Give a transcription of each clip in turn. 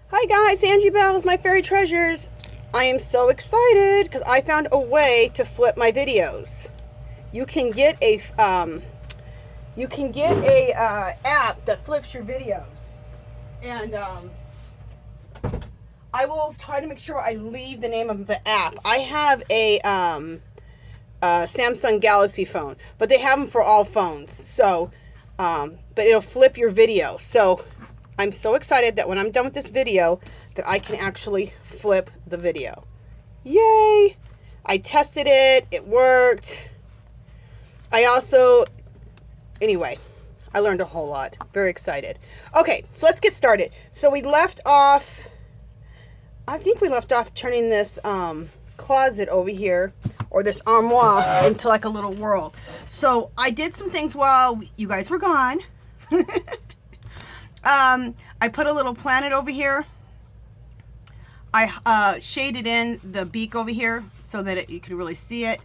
Hi guys, Angie Bell with My Fairy Treasures. I am so excited because I found a way to flip my videos. You can get a app that flips your videos, and I will try to make sure I leave the name of the app. I have a Samsung Galaxy phone, but they have them for all phones. So, but it'll flip your video. So I'm so excited that when I'm done with this video that I can actually flip the video. Yay! I tested it. It worked. Anyway, I learned a whole lot. Very excited. Okay, so let's get started. So we left off, I think we left off turning this closet over here, or this armoire, into like a little world. So I did some things while you guys were gone. I put a little planet over here. I shaded in the beak over here so that you can really see it.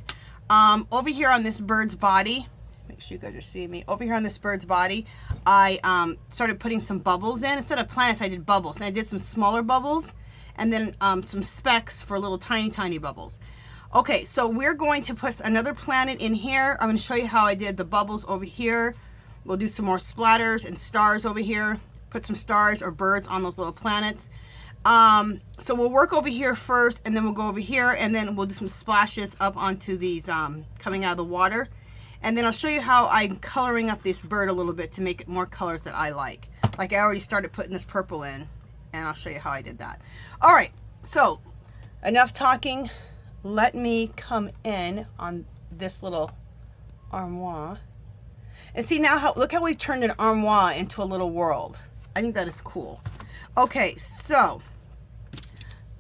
Over here on this bird's body, make sure you guys are seeing me. Over here on this bird's body, I started putting some bubbles in. Instead of planets, I did bubbles. And I did some smaller bubbles and then some specks for little tiny bubbles. Okay, so we're going to put another planet in here. I'm going to show you how I did the bubbles over here. We'll do some more splatters and stars over here. Put some stars or birds on those little planets. So we'll work over here first, and then we'll go over here, and then we'll do some splashes up onto these coming out of the water. And then I'll show you how I'm coloring up this bird a little bit to make it more colors that I like. Like I already started putting this purple in, and I'll show you how I did that. All right, so enough talking. Let me come in on this little armoire. And see now, look how we've turned an armoire into a little world. I think that is cool. Okay, so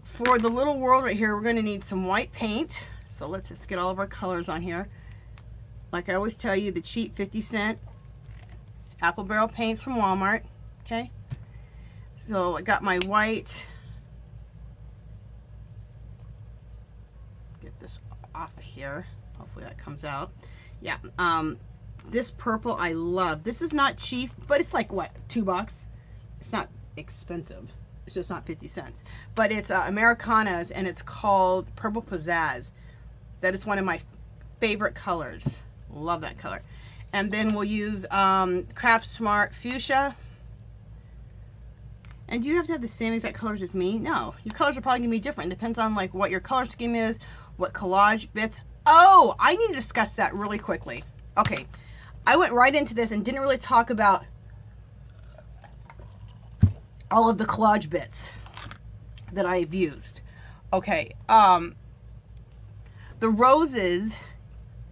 for the little world right here, we're going to need some white paint. So let's just get all of our colors on here. Like I always tell you, the cheap 50-cent apple barrel paints from Walmart. Okay, so I got my white. Get this off of here. Hopefully that comes out. Yeah. This purple I love. This is not cheap, but it's like what, $2? It's not expensive. It's just not 50 cents. But it's Americana's, and it's called Purple Pizzazz. That is one of my favorite colors. Love that color. And then we'll use Craft Smart Fuchsia. And do you have to have the same exact colors as me? No. Your colors are probably going to be different. It depends on like what your color scheme is, what collage bits. Oh, I need to discuss that really quickly. Okay. I went right into this and didn't really talk about all of the collage bits that I've used. Okay, the roses,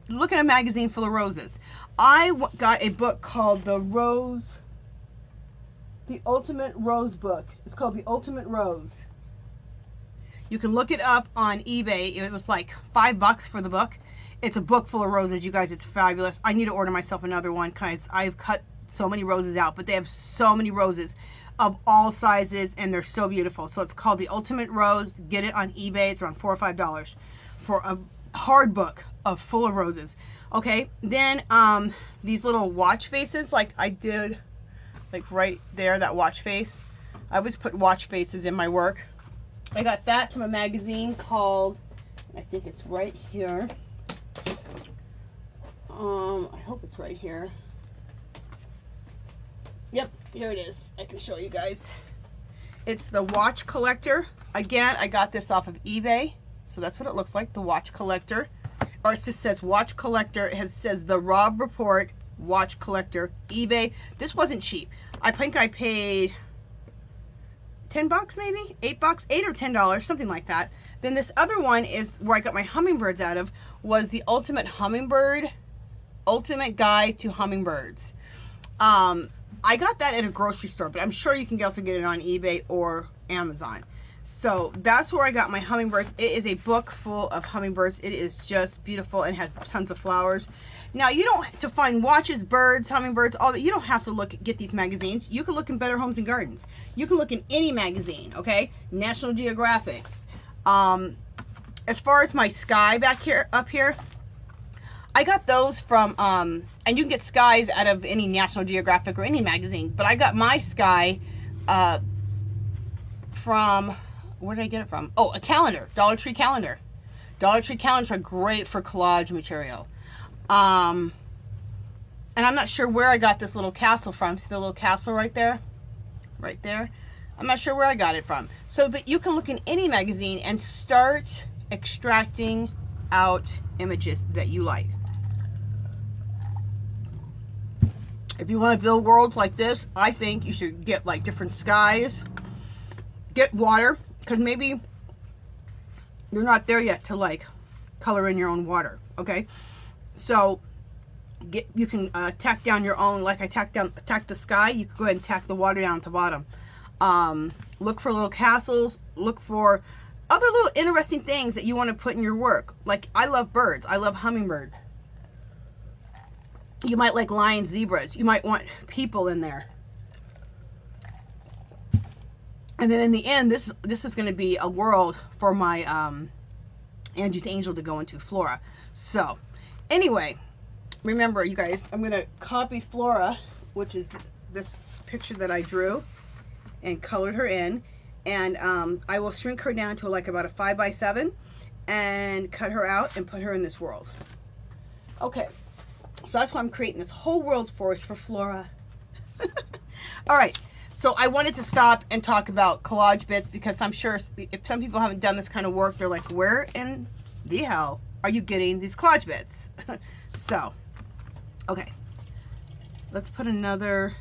look at a magazine full of roses. I got a book called The Ultimate Rose Book. It's called The Ultimate Rose. You can look it up on eBay. It was like $5 for the book. It's a book full of roses, you guys. It's fabulous. I need to order myself another one because I've cut so many roses out, but they have so many roses of all sizes, and they're so beautiful. So it's called The Ultimate Rose. Get it on eBay. It's around $4 or $5 for a hard book full of roses. Okay, then these little watch faces, like I did, like right there, that watch face. I always put watch faces in my work. I got that from a magazine called, I think it's right here. I hope it's right here. Yep, here it is. I can show you guys. It's the Watch Collector. Again, I got this off of eBay. So that's what it looks like, the Watch Collector. Or it just says Watch Collector. It says the Rob Report Watch Collector, eBay. This wasn't cheap. I think I paid $10 maybe? $8, $8 or $10, something like that. Then this other one is where I got my hummingbirds out of, was the Ultimate Hummingbird, Ultimate Guide to Hummingbirds. I got that at a grocery store, but I'm sure you can also get it on eBay or Amazon. So that's where I got my hummingbirds. It is a book full of hummingbirds. It is just beautiful and has tons of flowers. Now, you don't have to find watches, birds, hummingbirds, all that. You don't have to get these magazines. You can look in Better Homes and Gardens. You can look in any magazine, okay? National Geographics. As far as my sky up here, I got those from, and you can get skies out of any National Geographic or any magazine, but I got my sky from, where did I get it from? Oh, a calendar, Dollar Tree calendar. Dollar Tree calendars are great for collage material. And I'm not sure where I got this little castle from. See the little castle right there? Right there. I'm not sure where I got it from. So, but you can look in any magazine and start extracting out images that you like. If you want to build worlds like this, I think you should get like different skies, get water, because maybe you're not there yet to like color in your own water. Okay, so you can tack down your own, like I tack the sky. You could go ahead and tack the water down at the bottom. Look for little castles. Look for other little interesting things that you want to put in your work. Like, I love birds. I love hummingbirds. You might like lions, zebras. You might want people in there. And then in the end, this is going to be a world for my Angie's Angel to go into, Flora. So anyway, remember, you guys, I'm going to copy Flora, which is this picture that I drew and colored her in. And I will shrink her down to like about a 5x7 and cut her out and put her in this world. Okay. So that's why I'm creating this whole world for us for Flora. All right. So I wanted to stop and talk about collage bits because I'm sure if some people haven't done this kind of work, they're like, where in the hell are you getting these collage bits? So, okay. Let's put another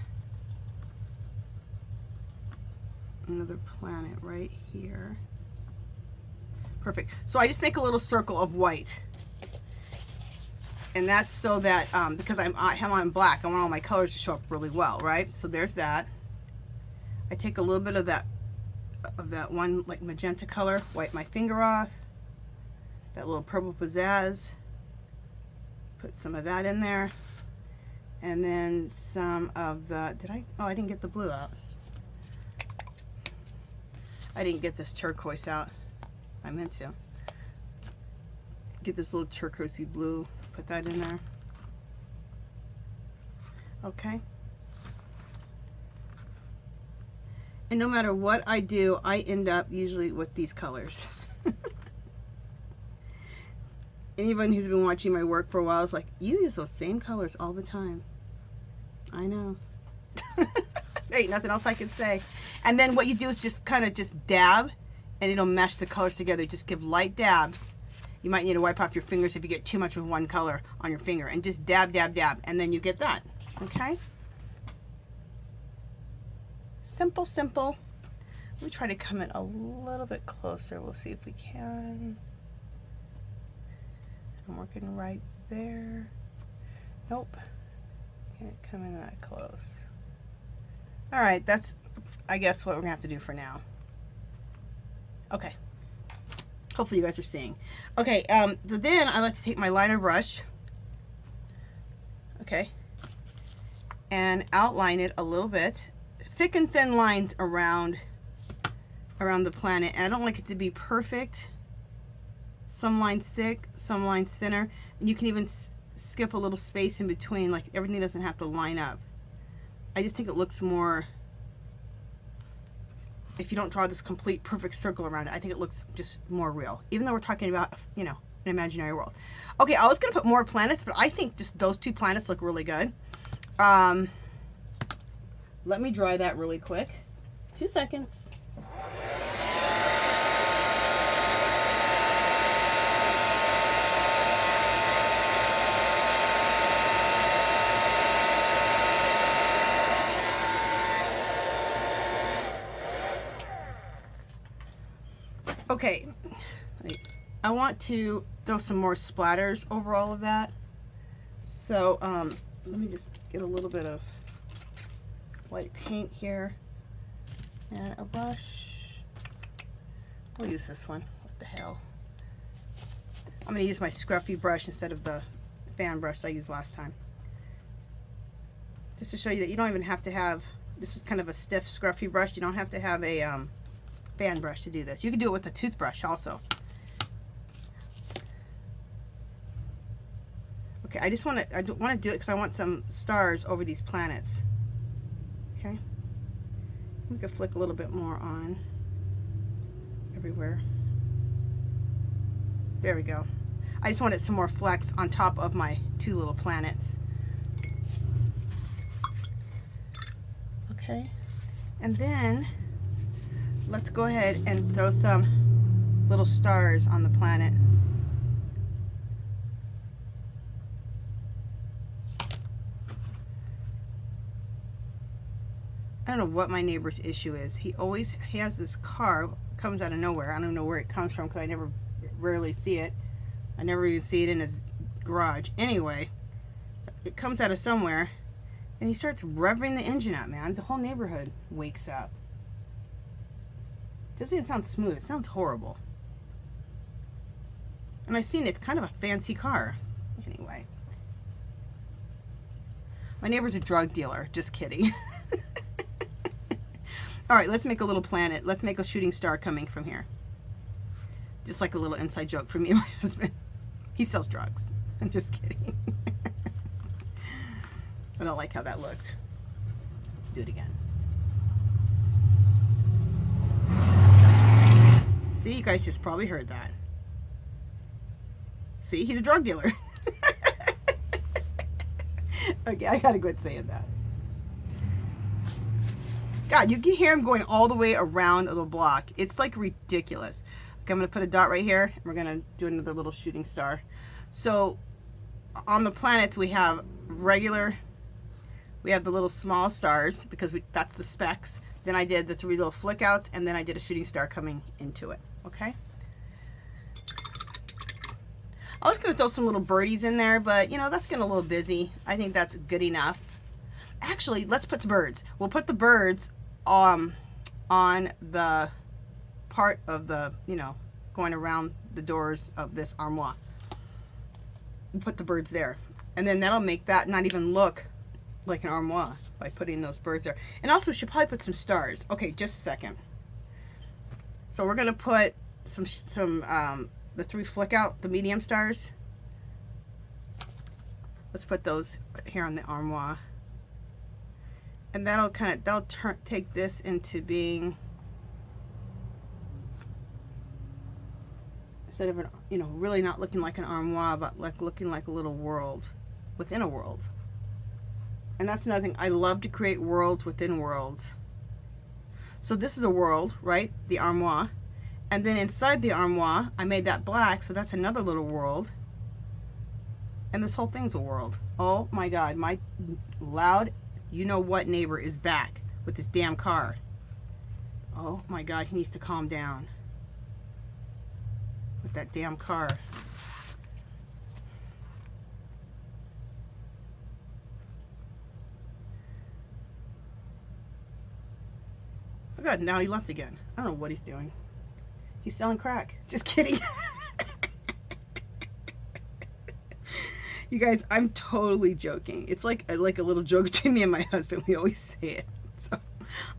planet right here. Perfect. So I just make a little circle of white. And that's so that, because I'm on black, I want all my colors to show up really well, right? So there's that. I take a little bit of that one like magenta color, wipe my finger off. That little purple pizzazz. Put some of that in there. And then some of the, I didn't get the blue out. I didn't get this turquoise out. I meant to. Get this little turquoisey blue. Put that in there. Okay. And no matter what I do, I end up usually with these colors. Anyone who's been watching my work for a while is like, you use those same colors all the time. I know. There ain't nothing else I can say. And then what you do is just kind of just dab, and it'll mesh the colors together. Just give light dabs. You might need to wipe off your fingers if you get too much of one color on your finger, and just dab, dab, dab, and then you get that. Okay? Simple, simple. Let me try to come in a little bit closer. We'll see if we can. I'm working right there. Nope. Can't come in that close. All right, that's, I guess, what we're gonna have to do for now. Okay. Hopefully you guys are seeing. Okay, so then I like to take my liner brush, okay, and outline it a little bit. Thick and thin lines around the planet. And I don't like it to be perfect. Some lines thick, some lines thinner. And you can even skip a little space in between, like everything doesn't have to line up. I just think it looks more, if you don't draw this complete perfect circle around it, I think it looks just more real. Even though we're talking about, you know, an imaginary world. Okay, I was going to put more planets, but I think just those two planets look really good. Let me dry that really quick. 2 seconds. Okay, I want to throw some more splatters over all of that. So let me just get a little bit of white paint here and a brush. We'll use this one. What the hell? I'm going to use my scruffy brush instead of the fan brush I used last time. Just to show you that you don't even have to have, this is kind of a stiff scruffy brush. You don't have to have a fan brush to do this. You can do it with a toothbrush also. Okay, I want to do it because I want some stars over these planets. Okay, we can flick a little bit more on. everywhere. There we go. I just wanted some more flecks on top of my two little planets. Okay, and then let's go ahead and throw some little stars on the planet. I don't know what my neighbor's issue is. He has this car, comes out of nowhere. I don't know where it comes from because I rarely see it. I never even see it in his garage. Anyway, it comes out of somewhere and he starts revving the engine up, man. The whole neighborhood wakes up. It doesn't even sound smooth. It sounds horrible. And I've seen it's kind of a fancy car. Anyway. My neighbor's a drug dealer. Just kidding. All right, let's make a little planet. Let's make a shooting star coming from here. Just like a little inside joke for me and my husband. He sells drugs. I'm just kidding. I don't like how that looked. Let's do it again. See, you guys just probably heard that. See, he's a drug dealer. Okay, I gotta quit saying that. God, you can hear him going all the way around the block. It's like ridiculous. Okay, I'm gonna put a dot right here. We're gonna do another little shooting star. So on the planets we have the little small stars because that's the specks. Then I did the 3 little flick outs, and then I did a shooting star coming into it. Okay. I was gonna throw some little birdies in there, but you know, that's getting a little busy. I think that's good enough. Actually, let's put some birds. We'll put the birds on the part of the, you know, going around the doors of this armoire. We'll put the birds there. And then that'll make that not even look like an armoire by putting those birds there. And also, we should probably put some stars. Okay, just a second. So we're gonna put the 3 flick out, the medium stars. Let's put those here on the armoire. And that'll take this into being, instead of an, you know, really not looking like an armoire, but like looking like a little world within a world. And that's another thing. I love to create worlds within worlds. So this is a world, right? The armoire. And then inside the armoire, I made that black, so that's another little world. And this whole thing's a world. Oh my God, my loud, you know what neighbor is back with this damn car. Oh my God, he needs to calm down with that damn car. Oh God, now he left again. I don't know what he's doing. He's selling crack. Just kidding. You guys, I'm totally joking. It's like a little joke between me and my husband. We always say it. So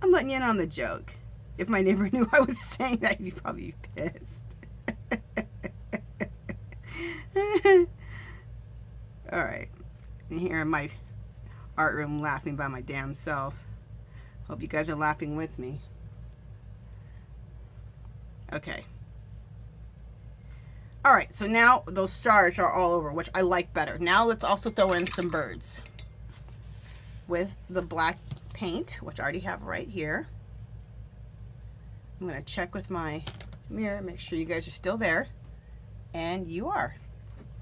I'm letting you in on the joke. If my neighbor knew I was saying that, he'd probably be pissed. All right. And here in my art room laughing by my damn self. Hope you guys are laughing with me. Okay. All right, so now those stars are all over, which I like better. Now let's also throw in some birds with the black paint, which I already have right here. I'm gonna check with my mirror, make sure you guys are still there. And you are.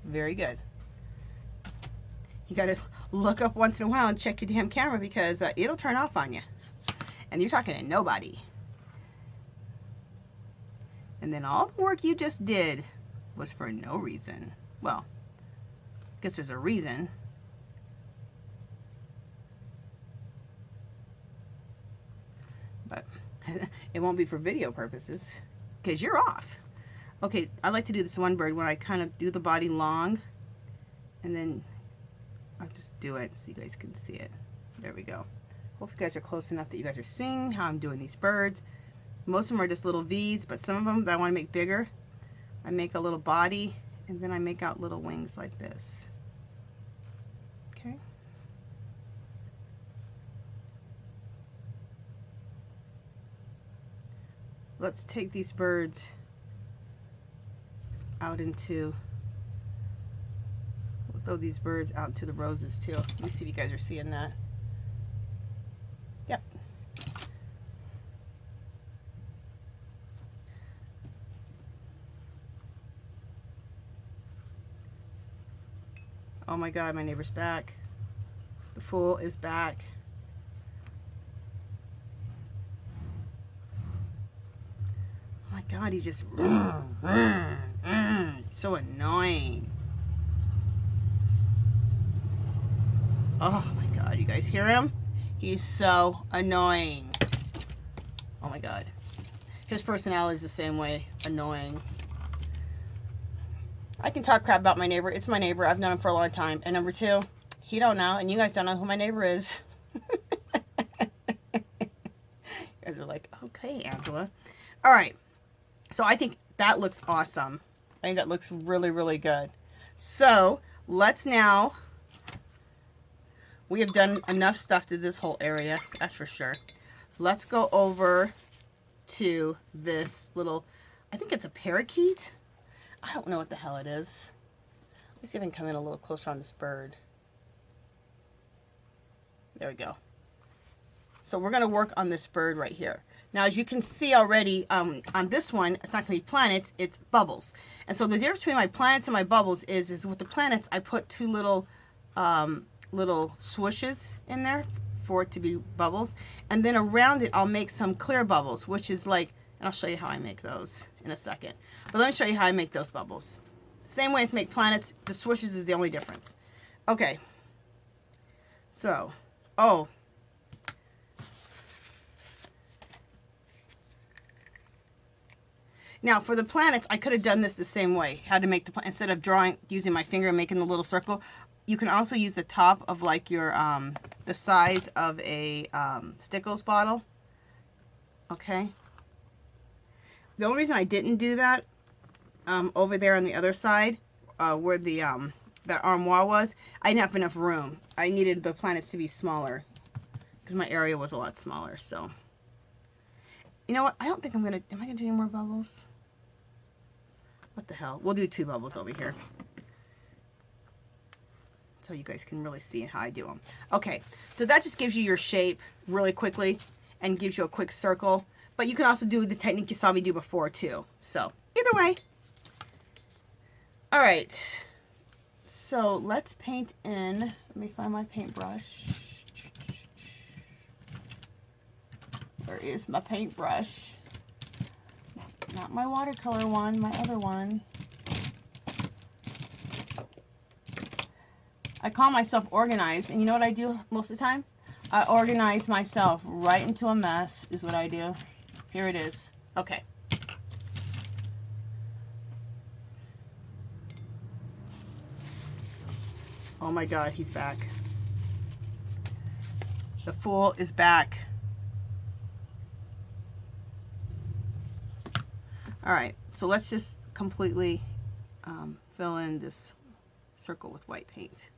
Very good. You gotta look up once in a while and check your damn camera because it'll turn off on you. And you're talking to nobody. And then all the work you just did was for no reason. Well, I guess there's a reason. But it won't be for video purposes because you're off. Okay, I like to do this one bird where I kind of do the body long and then I'll just do it so you guys can see it. There we go. Hope you guys are close enough that you guys are seeing how I'm doing these birds. Most of them are just little V's, but some of them that I want to make bigger, I make a little body and then I make out little wings like this. Okay. let's take these birds out into, we'll throw these birds out into the roses too. Let me see if you guys are seeing that. Yep. Oh my God, my neighbor's back. The fool is back. Oh my God, he's just so annoying. Oh my God, you guys hear him? He's so annoying. Oh my God. His personality is the same way, annoying. I can talk crap about my neighbor. It's my neighbor. I've known him for a long time. And number two, he don't know, and you guys don't know who my neighbor is. You guys are like, okay, Angela. All right. So I think that looks awesome. I think that looks really, really good. So let's now, we have done enough stuff to this whole area, that's for sure. Let's go over to this little, I think it's a parakeet. I don't know what the hell it is. Let's see if I can come in a little closer on this bird. There we go. So we're going to work on this bird right here. Now, as you can see already, on this one, it's not going to be planets, it's bubbles. And so the difference between my planets and my bubbles is with the planets, I put two little swooshes in there for it to be bubbles. And then around it, I'll make some clear bubbles, which is like, and I'll show you how I make those in a second. But let me show you how I make those bubbles. Same way as make planets, the swooshes is the only difference. Okay. So, oh. Now for the planets, I could have done this the same way. How to make the, instead of drawing, using my finger and making the little circle, you can also use the top of like your, the size of a Stickles bottle. Okay. The only reason I didn't do that, over there on the other side, where the armoire was, I didn't have enough room. I needed the planets to be smaller because my area was a lot smaller. So, you know what? I don't think I'm gonna. Am I gonna do any more bubbles? What the hell? We'll do 2 bubbles over here, so you guys can really see how I do them. Okay, so that just gives you your shape really quickly and gives you a quick circle. But you can also do the technique you saw me do before too. So either way. All right. So let's paint in. Let me find my paintbrush. Where is my paintbrush? Not my watercolor one, my other one. I call myself organized, and you know what I do most of the time? I organize myself right into a mess is what I do. Here it is. Okay. Oh my God, he's back. The fool is back. All right, so let's just completely fill in this circle with white paint.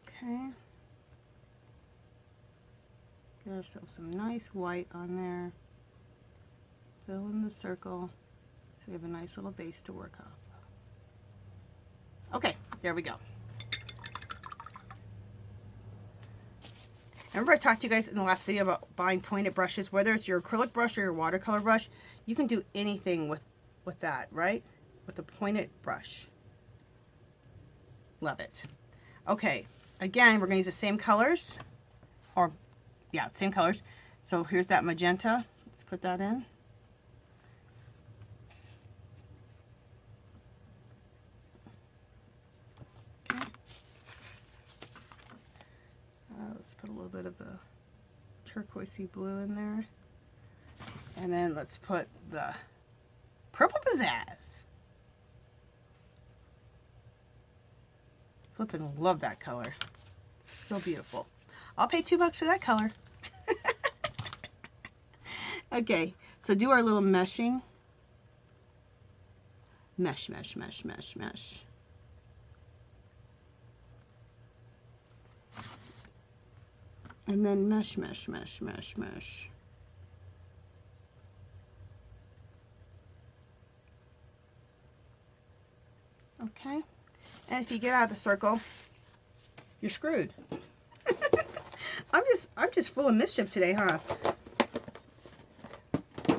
Okay. Get ourselves some nice white on there. Fill in the circle so we have a nice little base to work off. Okay, there we go. Remember I talked to you guys in the last video about buying pointed brushes, whether it's your acrylic brush or your watercolor brush, you can do anything with that, right? With a pointed brush. Love it. Okay, again, we're going to use the same colors, or yeah, same colors. So here's that magenta. Let's put that in. Okay. Let's put a little bit of the turquoisey blue in there. And then let's put the purple pizzazz. Flippin' love that color. So beautiful. I'll pay $2 for that color. Okay, so do our little meshing. Mesh, mesh, mesh, mesh, mesh. And then mesh, mesh, mesh, mesh, mesh. Okay, and if you get out of the circle, you're screwed. I'm just full of mischief today, huh?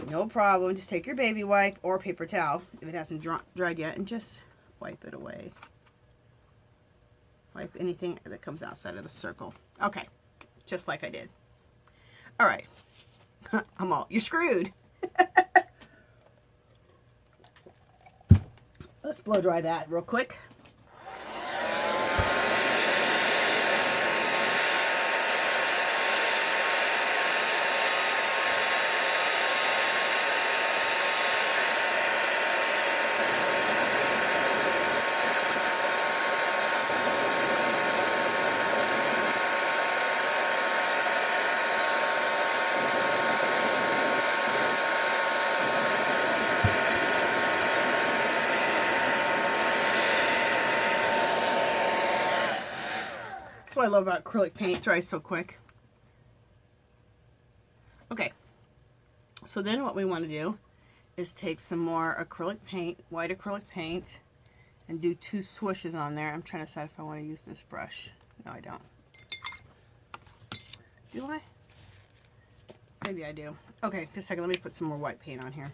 No problem. Just take your baby wipe or paper towel if it hasn't dried yet and just wipe it away. Wipe anything that comes outside of the circle. Okay, just like I did. All right, you're screwed. Let's blow dry that real quick. That's what I love about acrylic paint. It dries so quick. Okay, so then what we want to do is take some more acrylic paint, white acrylic paint, and do 2 swooshes on there. I'm trying to decide if I want to use this brush. No, I don't. Do I? Maybe I do. Okay, just a second. Let me put some more white paint on here.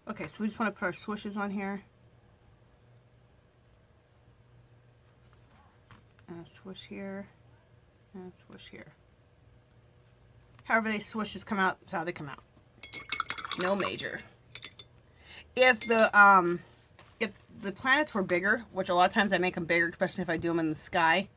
Okay, so we just want to put our swooshes on here. And a swoosh here. And a swoosh here. However these swooshes come out, that's how they come out. No major. If the planets were bigger, which a lot of times I make them bigger, especially if I do them in the sky,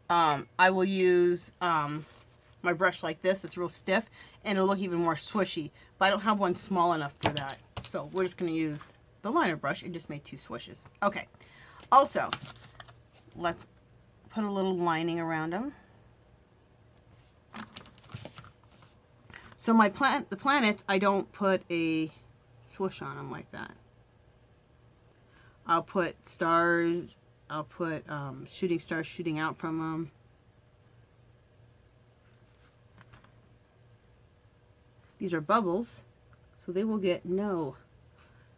I will use my brush like this. It's real stiff, and it'll look even more swishy. But I don't have one small enough for that. So we're just going to use the liner brush and just make 2 swooshes. Okay. Also, let's put a little lining around them. So the planets, I don't put a swoosh on them like that. I'll put stars. I'll put shooting stars shooting out from them. These are bubbles, so they will get no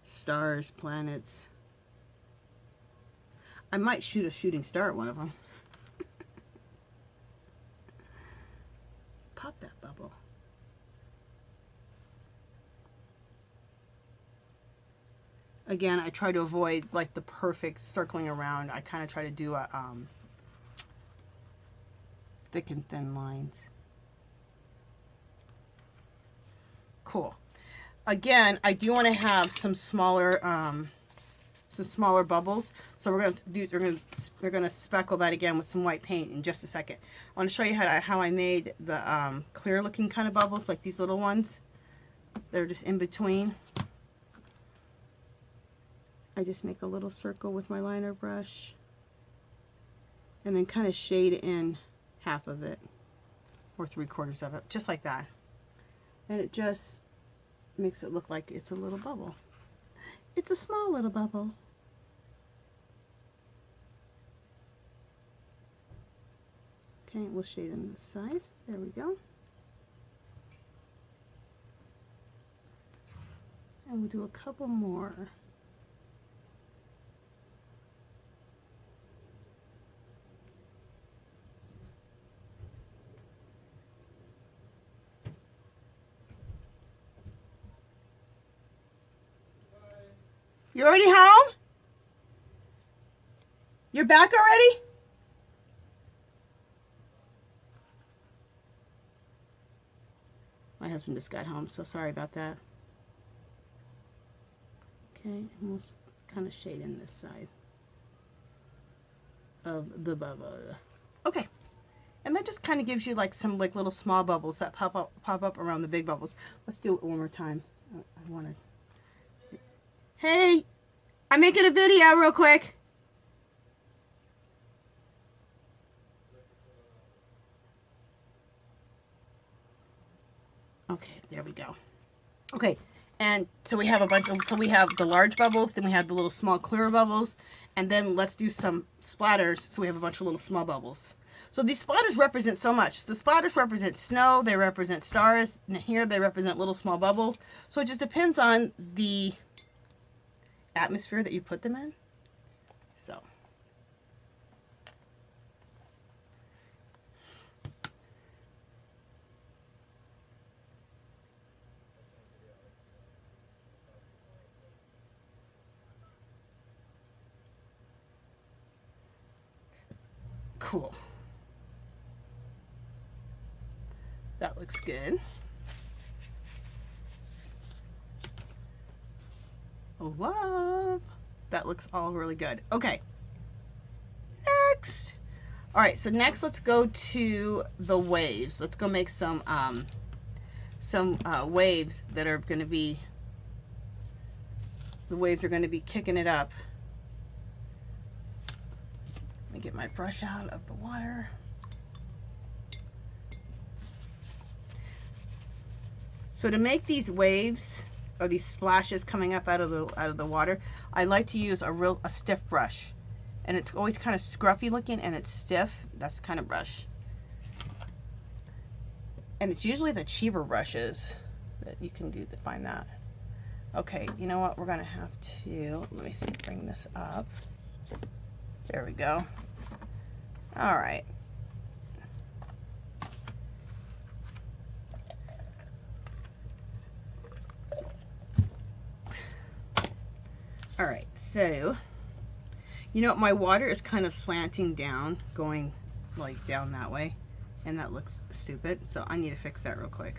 stars, planets. I might shoot a shooting star at one of them. Pop that bubble. Again, I try to avoid like the perfect circling around. I kind of try to do a thick and thin lines. Cool. Again, I do want to have some smaller bubbles. So we're gonna speckle that again with some white paint in just a second. I want to show you how I made the clear looking kind of bubbles, like these little ones. They're just in between. I just make a little circle with my liner brush and then kind of shade in half of it or 3/4 of it, just like that. And it just makes it look like it's a little bubble. It's a small little bubble. Okay, we'll shade on this side. There we go. And we'll do a couple more. You already home? You're back already? My husband just got home, so sorry about that. Okay, and we'll kind of shade in this side of the bubble. Okay, and that just kind of gives you like some like little small bubbles that pop up around the big bubbles. Let's do it one more time. I want to. Hey, I'm making a video real quick. Okay, there we go. Okay, and so we have a bunch of, so we have the large bubbles, then we have the little small clear bubbles, and then let's do some splatters, so we have a bunch of little small bubbles. So these splatters represent so much. The splatters represent snow, they represent stars, and here they represent little small bubbles. So it just depends on the atmosphere that you put them in. So. Cool. That looks good. Oh, wow. That looks all really good. Okay. Next. All right, so next let's go to the waves. Let's go make some waves that are going to be, the waves are going to be kicking it up. Let me get my brush out of the water. So to make these waves or these splashes coming up out of the water, I like to use a stiff brush, and it's always kind of scruffy looking and it's stiff. That's the kind of brush, and it's usually the cheaper brushes that you can do to find that. Okay, you know what? We're gonna have to, let me see, bring this up. There we go. All right. All right, so, you know, my water is kind of slanting down, going like down that way, and that looks stupid, so I need to fix that real quick.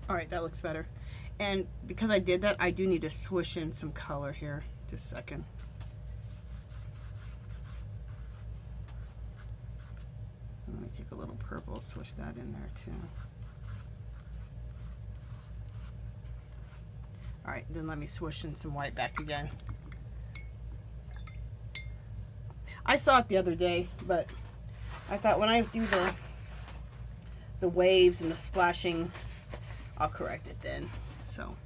All right, that looks better. And because I did that, I do need to swish in some color here. Just a second. Let me take a little purple, swish that in there too. All right, then let me swish in some white back again. I saw it the other day, but I thought when I do the waves and the splashing, I'll correct it then. So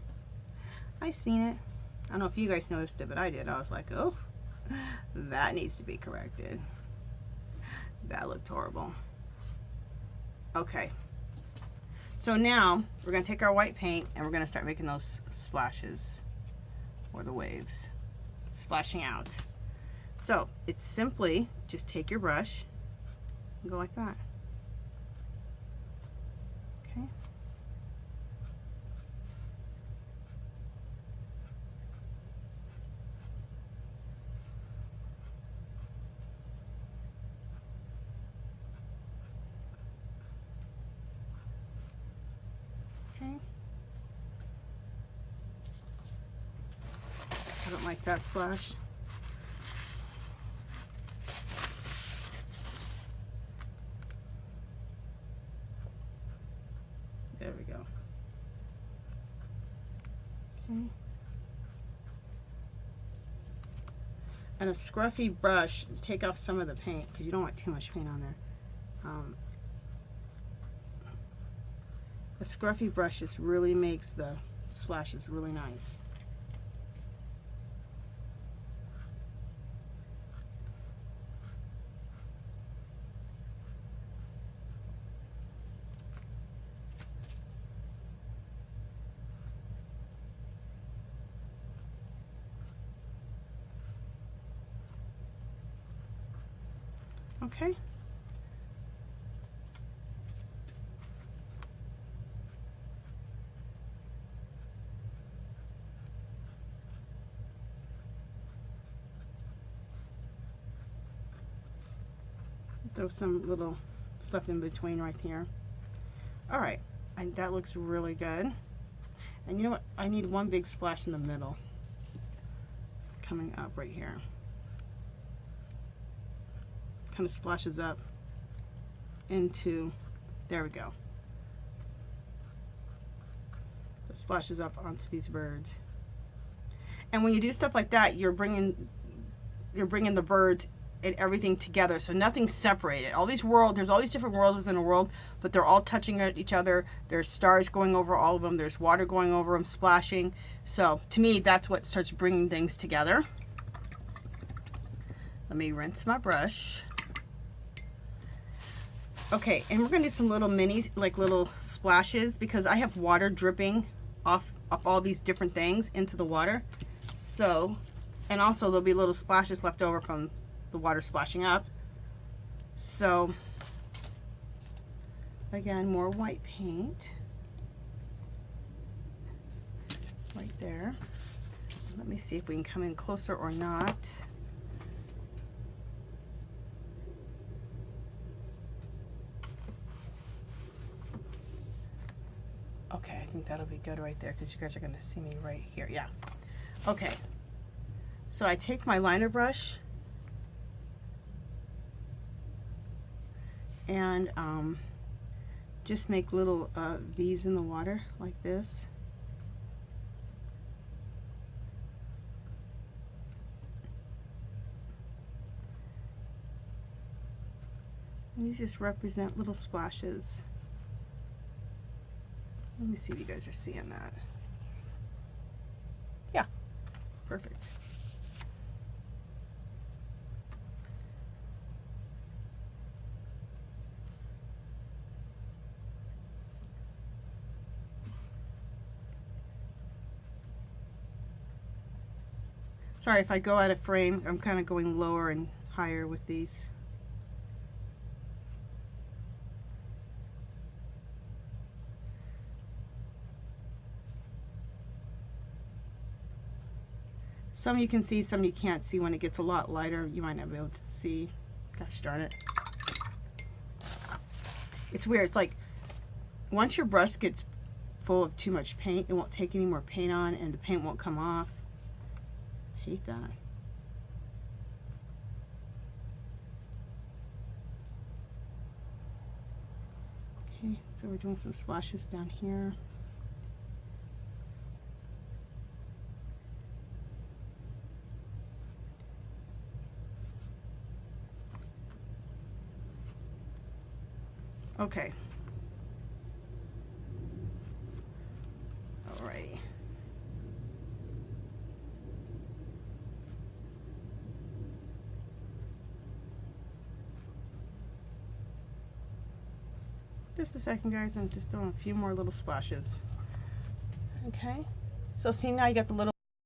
I seen it. I don't know if you guys noticed it, but I did. I was like, oh, that needs to be corrected. That looked horrible. Okay. So now we're going to take our white paint and we're going to start making those splashes or the waves splashing out. So it's simply just take your brush and go like that. Okay. Okay. I don't like that splash. There we go. Okay. And a scruffy brush, take off some of the paint because you don't want too much paint on there. A scruffy brush just really makes the splashes really nice. Okay. Throw some little stuff in between right here. All right, and that looks really good. And you know what? I need one big splash in the middle, coming up right here. Kind of splashes up into, there we go. that splashes up onto these birds. And when you do stuff like that, you're bringing the birds and everything together, so nothing's separated. All these worlds, there's all these different worlds within a world, but they're all touching at each other. There's stars going over all of them. There's water going over them, splashing. So to me, that's what starts bringing things together. Let me rinse my brush. Okay, and we're gonna do some little mini, like little splashes, because I have water dripping off all these different things into the water. So, and also there'll be little splashes left over from the water splashing up. So, again, more white paint right there. Let me see if we can come in closer or not. Okay, I think that'll be good right there because you guys are going to see me right here. Yeah. Okay. So I take my liner brush and just make little V's in the water like this. And these just represent little splashes. Let me see if you guys are seeing that. Yeah, perfect. Sorry if I go out of frame, I'm kind of going lower and higher with these. Some you can see, some you can't see. When it gets a lot lighter, you might not be able to see. Gosh darn it. It's weird. It's like once your brush gets full of too much paint, it won't take any more paint on and the paint won't come off. I hate that. Okay, so we're doing some splashes down here. Okay. Alrighty. Just a second, guys. I'm just doing a few more little splashes. Okay. So see, now you got the little